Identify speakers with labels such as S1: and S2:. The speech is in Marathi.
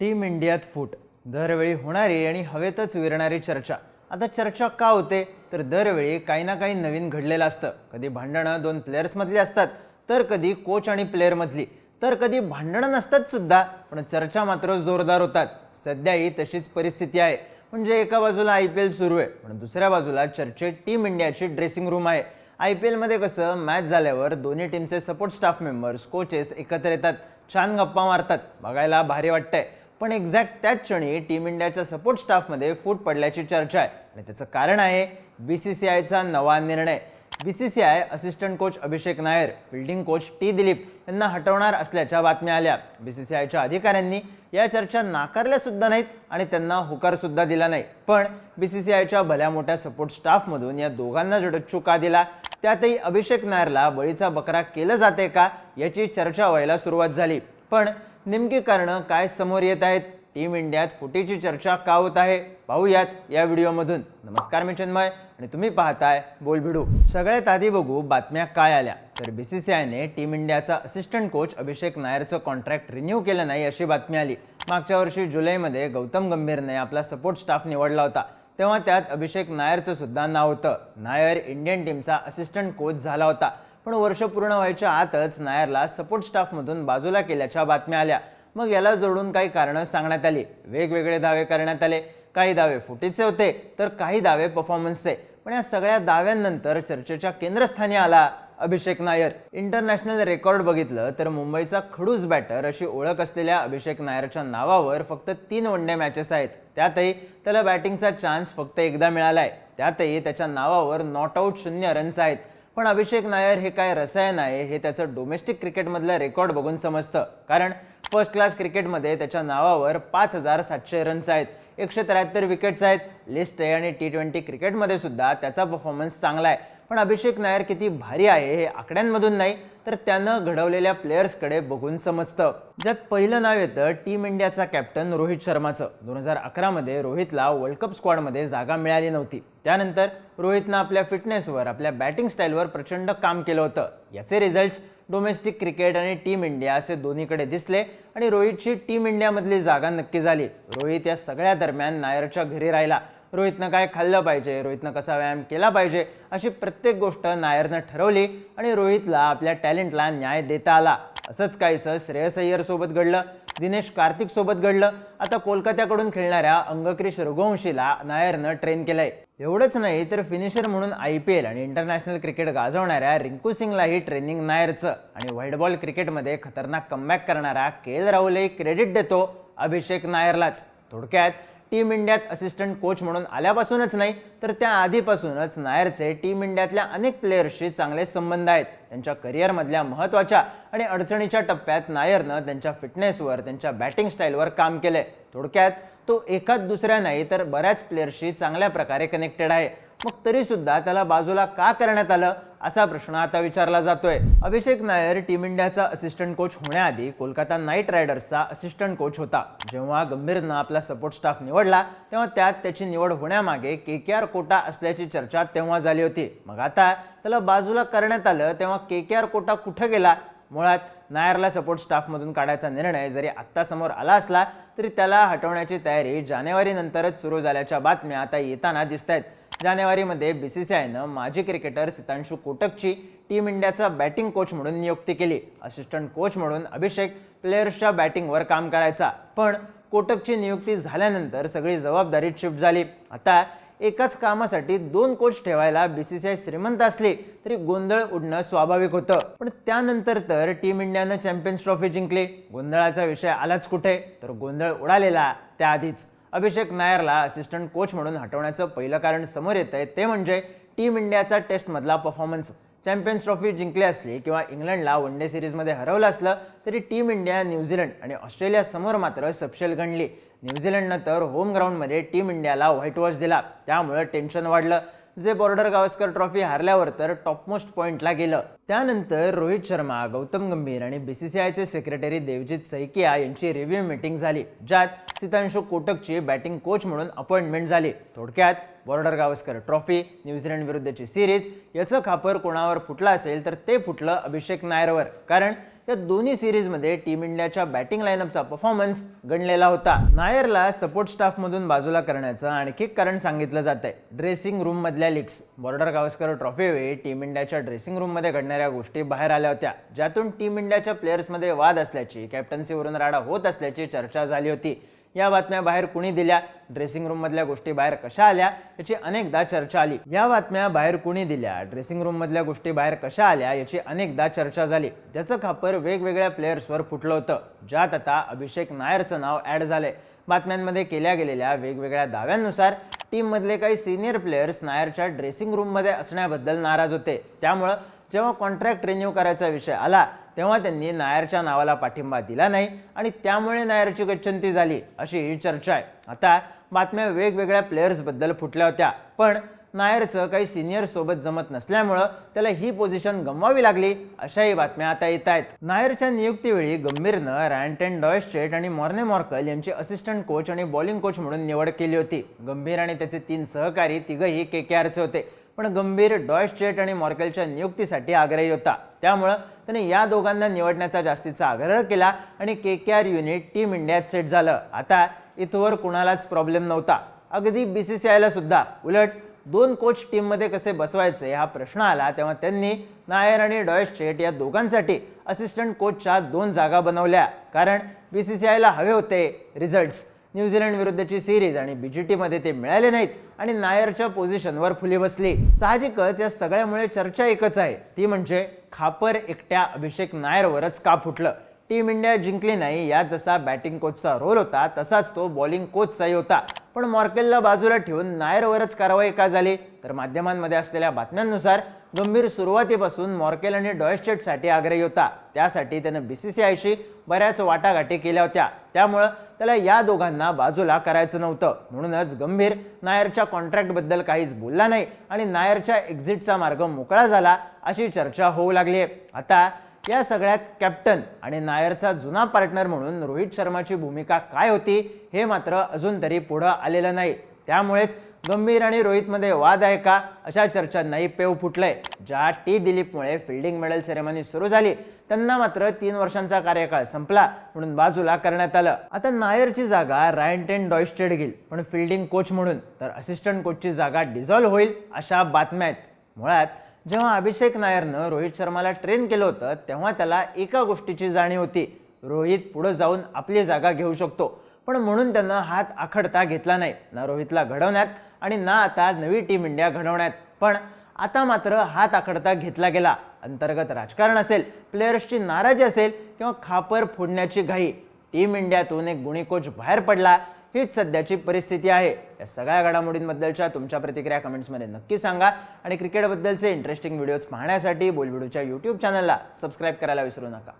S1: टीम इंडियात फूट दरवेळी होणारी आणि हवेतच विरणारी चर्चा. आता चर्चा का होते तर दरवेळी काही ना काही नवीन घडलेलं असतं. कधी भांडणं दोन प्लेयर्समधली असतात, तर कधी कोच आणि प्लेअरमधली, तर कधी भांडणं नसतात सुद्धा, पण चर्चा मात्र जोरदार होतात. सध्याही तशीच परिस्थिती आहे. म्हणजे एका बाजूला IPL सुरू आहे, पण दुसऱ्या बाजूला चर्चेत टीम इंडियाची ड्रेसिंग रूम आहे. IPL मध्ये कसं मॅच झाल्यावर दोन्ही टीमचे सपोर्ट स्टाफ मेंबर्स कोचेस एकत्र येतात, छान गप्पा मारतात, बघायला भारी वाटतंय. पण एक्झॅक्ट त्याच क्षणी टीम इंडियाच्या सपोर्ट स्टाफमध्ये फूट पडल्याची चर्चा आहे आणि त्याचं कारण आहे BCCIचा नवा निर्णय. BCCI असिस्टंट कोच अभिषेक नायर, फील्डिंग कोच दिलीप यांना हटवणार असल्याच्या बातम्या आल्या. BCCIच्या अधिकाऱ्यांनी या चर्चा नाकारल्या सुद्धा नाहीत आणि त्यांना होकार सुद्धा दिला नाही. पण BCCIच्या भल्या मोठ्या सपोर्ट स्टाफमधून या दोघांना जडच्चू का दिला, त्यातही अभिषेक नायरला बळीचा बकरा केलं जाते का याची चर्चा व्हायला सुरुवात झाली. पण नेमकी कारणं काय समोर येत आहेत? टीम इंडियात फुटीची चर्चा का होत आहे, पाहूयात या व्हिडिओमधून. नमस्कार, मी चिन्मय आणि तुम्ही पाहताय बोलभिडू. सगळ्यात आधी बघू बातम्या काय आल्या. तर BCCIने टीम इंडियाचा असिस्टंट कोच अभिषेक नायरचं कॉन्ट्रॅक्ट रिन्यू केलं नाही अशी बातमी आली. मागच्या वर्षी जुलैमध्ये गौतम गंभीरने आपला सपोर्ट स्टाफ निवडला होता, तेव्हा त्यात अभिषेक नायरचं सुद्धा नाव होतं. नायर इंडियन टीमचा असिस्टंट कोच झाला होता, पण वर्ष पूर्ण व्हायच्या आतच नायरला सपोर्ट स्टाफमधून बाजूला केल्याच्या बातम्या आल्या. मग याला जोडून काही कारणं सांगण्यात आली. वेगवेगळे दावे करण्यात आले. काही दावे फुटीचे होते तर काही दावे परफॉर्मन्सचे. पण या सगळ्या दाव्यांनंतर चर्चेच्या केंद्रस्थानी आला अभिषेक नायर. इंटरनॅशनल रेकॉर्ड बघितलं तर मुंबईचा खडूस बॅटर अशी ओळख असलेल्या अभिषेक नायरच्या नावावर फक्त 3 वनडे मॅचेस आहेत. त्यातही त्याला बॅटिंगचा चान्स फक्त एकदा मिळालाय. त्यातही त्याच्या नावावर नॉट आऊट 0 रन्स आहेत. पण अभिषेक नायर हे काय रसायन आहे हे त्याचं डोमेस्टिक क्रिकेटमधलं रेकॉर्ड बघून समजतं. कारण फर्स्ट क्लास क्रिकेटमध्ये त्याच्या नावावर 5700 रन्स आहेत, 173 विकेट्स आहेत. लिस्ट ए आणि T20 क्रिकेटमध्ये सुद्धा त्याचा परफॉर्मन्स चांगला आहे. पण अभिषेक नायर किती भारी आहे हे आकड्यांमधून नाही तर त्यानं घडवलेल्या प्लेयर्सकडे बघून समजतं. ज्यात पहिलं नाव येतं टीम इंडियाचा कॅप्टन रोहित शर्माचं. 2011 मध्ये रोहितला वर्ल्ड कप स्क्वॉडमध्ये जागा मिळाली नव्हती. त्यानंतर रोहितनं आपल्या फिटनेसवर, आपल्या बॅटिंग स्टाईलवर प्रचंड काम केलं होतं. याचे रिझल्ट्स डोमेस्टिक क्रिकेट आणि टीम इंडिया असे दोन्हीकडे दिसले आणि रोहितची टीम इंडियामधली जागा नक्की झाली. रोहित या सगळ्या दरम्यान नायरच्या घरी राहिला. रोहितनं काय खाल्लं पाहिजे, रोहितनं कसा व्यायाम केला पाहिजे अशी प्रत्येक गोष्ट नायरनं ठरवली आणि रोहितला आपल्या टॅलेंटला न्याय देता आला. असंच काहीसं श्रेयस अय्यर सोबत घडलं, दिनेश कार्तिक सोबत घडलं. आता कोलकात्याकडून खेळणाऱ्या अंगक्रिश रघुवंशीला नायरनं ट्रेन केलंय. एवढंच नाही तर फिनिशर म्हणून IPL आणि इंटरनॅशनल क्रिकेट गाजवणाऱ्या रिंकू सिंगलाही ट्रेनिंग नायरचं. आणि व्हाईट बॉल क्रिकेटमध्ये खतरनाक कमबॅक करणारा KL राहुलही क्रेडिट देतो अभिषेक नायरलाच. थोडक्यात टीम इंडियात असिस्टंट कोच म्हणून आल्यापासूनच नाही तर त्या आधीपासूनच नायरचे टीम इंडियातल्या अनेक प्लेयर्सशी चांगले संबंध आहेत. त्यांच्या करिअरमधल्या महत्त्वाच्या आणि अडचणीच्या टप्प्यात नायरनं त्यांच्या फिटनेसवर, त्यांच्या बॅटिंग स्टाईलवर काम केलंय. थोडक्यात तो एकाच दुसऱ्या नाही तर बऱ्याच प्लेयर्सशी चांगल्या प्रकारे कनेक्टेड आहे. मग तरी सुद्धा त्याला बाजूला का करण्यात आलं असा प्रश्न आता विचारला जातोय. अभिषेक नायर टीम इंडियाचा असिस्टंट कोच होण्याआधी कोलकाता नाईट रायडर्सचा असिस्टंट कोच होता. जेव्हा गंभीरनं आपला सपोर्ट स्टाफ निवडला तेव्हा त्यात त्याची निवड होण्यामागे KKR कोटा असल्याची चर्चा तेव्हा झाली होती. मग आता त्याला बाजूला करण्यात आलं तेव्हा KKR कोटा कुठे गेला? मुळात नायरला सपोर्ट स्टाफमधून काढायचा निर्णय जरी आत्ता समोर आला असला तरी त्याला हटवण्याची तयारी जानेवारी नंतरच सुरू झाल्याच्या बातम्या आता येताना दिसत आहेत. जानेवारीमध्ये BCCIनं माजी क्रिकेटर सितांशू कोटकची टीम इंडियाचा बॅटिंग कोच म्हणून नियुक्ती केली. असिस्टंट कोच म्हणून अभिषेक प्लेयर्सच्या बॅटिंगवर काम करायचा. पण कोटकची नियुक्ती झाल्यानंतर सगळी जबाबदारी शिफ्ट झाली. आता एकाच कामासाठी 2 कोच ठेवायला BCCI श्रीमंत असली तरी गोंधळ उडणं स्वाभाविक होतं. पण त्यानंतर तर टीम इंडियानं चॅम्पियन्स ट्रॉफी जिंकली. गोंधळाचा विषय आलाच कुठे? तर गोंधळ उडालेला त्याआधीच. अभिषेक नायरला असिस्टंट कोच म्हणून हटवण्याचं पहिलं कारण समोर येतंय ते म्हणजे टीम इंडियाचा टेस्टमधला परफॉर्मन्स. चॅम्पियन्स ट्रॉफी जिंकली असली किंवा इंग्लंडला वनडे सिरीजमध्ये हरवलं असलं तरी टीम इंडिया न्यूझीलंड आणि ऑस्ट्रेलिया समोर मात्र सपशेल गणली. न्यूझीलंडनं तर होम ग्राउंडमध्ये टीम इंडियाला व्हाईट वॉश दिला, त्यामुळे टेन्शन वाढलं. जे बॉर्डर गावस्कर ट्रॉफी हारल्यावर तर टॉपमोस्ट पॉइंटला गेलं. त्यानंतर रोहित शर्मा, गौतम गंभीर आणि BCCIचे सेक्रेटरी देवजीत सैकिया यांची रिव्ह्यू मीटिंग झाली, ज्यात सितांशू कोटकची बॅटिंग कोच म्हणून अपॉइंटमेंट झाली. थोडक्यात बॉर्डर गावस्कर ट्रॉफी, न्यूझीलंड विरुद्धची सिरीज याचं खापर कोणावर फुटलं असेल तर ते फुटलं अभिषेक नायरवर. कारण या दोन्ही सिरीजमध्ये टीम इंडियाच्या बॅटिंग लाईनअपचा परफॉर्मन्स गणलेला होता. नायरला सपोर्ट स्टाफमधून बाजूला करण्याचं आणखी एक कारण सांगितलं जातंय, ड्रेसिंग रूम मधल्या लीक्स. बॉर्डर गावस्कर ट्रॉफीवेळी टीम इंडियाच्या ड्रेसिंग रूम मध्ये घडणाऱ्या गोष्टी बाहेर आल्या होत्या, ज्यातून टीम इंडियाच्या प्लेयर्समध्ये वाद असल्याची, कॅप्टन्सीवरून राडा होत असल्याची चर्चा झाली होती. या बातम्या बाहेर कुणी दिल्या, ड्रेसिंग रूम मधल्या गोष्टी बाहेर कशा आल्या याची अनेकदा चर्चा आली. या बातम्या बाहेर कुणी दिल्या, ड्रेसिंग रूम मधल्या गोष्टी बाहेर कशा आल्या याची अनेकदा चर्चा झाली, ज्याचं खापर वेगवेगळ्या प्लेयर्सवर फुटलं होतं, ज्यात आता अभिषेक नायरचं नाव ऍड झालंय. बातम्यांमध्ये केल्या गेलेल्या वेगवेगळ्या दाव्यांनुसार टीम मधले काही सिनियर प्लेयर्स नायरच्या ड्रेसिंग रूम मध्ये असण्याबद्दल नाराज होते. त्यामुळं जेव्हा कॉन्ट्रॅक्ट रिन्यू करायचा विषय आला तेव्हा त्यांनी नायरच्या नावाला पाठिंबा दिला नाही आणि त्यामुळे नायरची गच्छंती झाली, अशी ही चर्चा आहे. आता बातम्या वेगवेगळ्या प्लेयर्सबद्दल फुटल्या होत्या, पण नायरचं काही सिनियर सोबत जमत नसल्यामुळं त्याला ही पोझिशन गमवावी लागली, अशाही बातम्या आता येत आहेत. नायरच्या नियुक्तीवेळी गंभीरनं रॅन्टन डॉयस्ट्रेट आणि मॉर्ने मॉर्कल यांची असिस्टंट कोच आणि बॉलिंग कोच म्हणून निवड केली होती. गंभीर आणि त्याचे 3 सहकारी तिघही KKRचे होते, पण गंभीर डॉयस्ट्रेट आणि मॉर्केलच्या नियुक्तीसाठी आग्रही होता. त्यामुळं त्याने या दोघांना निवडण्याचा जास्तीचा आग्रह केला आणि KKR युनिट टीम इंडियात सेट झालं. आता इथवर कुणालाच प्रॉब्लेम नव्हता, अगदी BCCIला सुद्धा. उलट 2 कोच टीममध्ये कसे बसवायचे हा प्रश्न आला तेव्हा त्यांनी नायर आणि डॉयस्ट्रेट या दोघांसाठी असिस्टंट कोचच्या 2 जागा बनवल्या, कारण BCCIला हवे होते रिझल्ट्स. न्यूझीलंड विरुद्धची सिरीज आणि BGT मध्ये ते मिळाले नाहीत आणि नायरच्या पोझिशनवर फुली बसली. साहजिकच या सगळ्यामुळे चर्चा एकच आहे, ती म्हणजे खापर एकट्या अभिषेक नायरवरच का फुटलं. टीम इंडिया जिंकली नाही यात जसा बॅटिंग कोचचा रोल होता तसाच तो बॉलिंग कोचचाही होता, पण मॉर्केलला बाजूला ठेवून नायरवरच कारवाई का झाली? तर माध्यमांमध्ये असलेल्या बातम्यांनुसार गंभीर सुरुवातीपासून मॉर्केल आणि डॉयस्ट्रेटसाठी आग्रही होता. त्यासाठी त्यानं BCCIशी बऱ्याच वाटाघाटी केल्या होत्या, त्यामुळं त्याला या दोघांना बाजूला करायचं नव्हतं. म्हणूनच गंभीर नायरच्या कॉन्ट्रॅक्टबद्दल काहीच बोलला नाही आणि नायरच्या एक्झिटचा मार्ग मोकळा झाला, अशी चर्चा होऊ लागली आहे. आता या सगळ्यात कॅप्टन आणि नायरचा जुना पार्टनर म्हणून रोहित शर्माची भूमिका काय होती हे मात्र अजून तरी पुढं आलेलं नाही. त्यामुळेच गंभीर आणि रोहितमध्ये वाद आहे का अशा चर्चांनाही पेव फुटलंय. ज्या दिलीपमुळे फील्डिंग मेडल सेरेमनी सुरू झाली त्यांना मात्र 3 वर्षांचा कार्यकाळ संपला म्हणून बाजूला करण्यात आलं. आता नायरची जागा रॅन्टन डॉयस्ट्रेट घेईल, पण फील्डिंग कोच म्हणून, तर असिस्टंट कोचची जागा डिझॉल्व्ह होईल अशा बातम्या आहेत. मुळात जेव्हा अभिषेक नायरनं रोहित शर्माला ट्रेन केलं होतं तेव्हा त्याला एका गोष्टीची जाणीव होती, रोहित पुढे जाऊन आपली जागा घेऊ शकतो. पण म्हणून त्यानं हात आखडता घेतला नाही, ना रोहितला घडवण्यात आणि ना आता नवी टीम इंडिया घडवण्यात. पण आता मात्र हात आखडता घेतला गेला. अंतर्गत राजकारण असेल, प्लेयर्सची नाराजी असेल किंवा खापर फोडण्याची घाई, टीम इंडियातून एक गुणी कोच बाहेर पडला, हीच सध्याची परिस्थिती आहे. या सगळ्या घडामोडींबद्दलच्या तुमच्या प्रतिक्रिया कमेंट्समध्ये नक्की सांगा आणि क्रिकेटबद्दलचे इंटरेस्टिंग व्हिडिओज पाहण्यासाठी बोलबिडूच्या YouTube चॅनलला सबस्क्राईब करायला विसरू नका.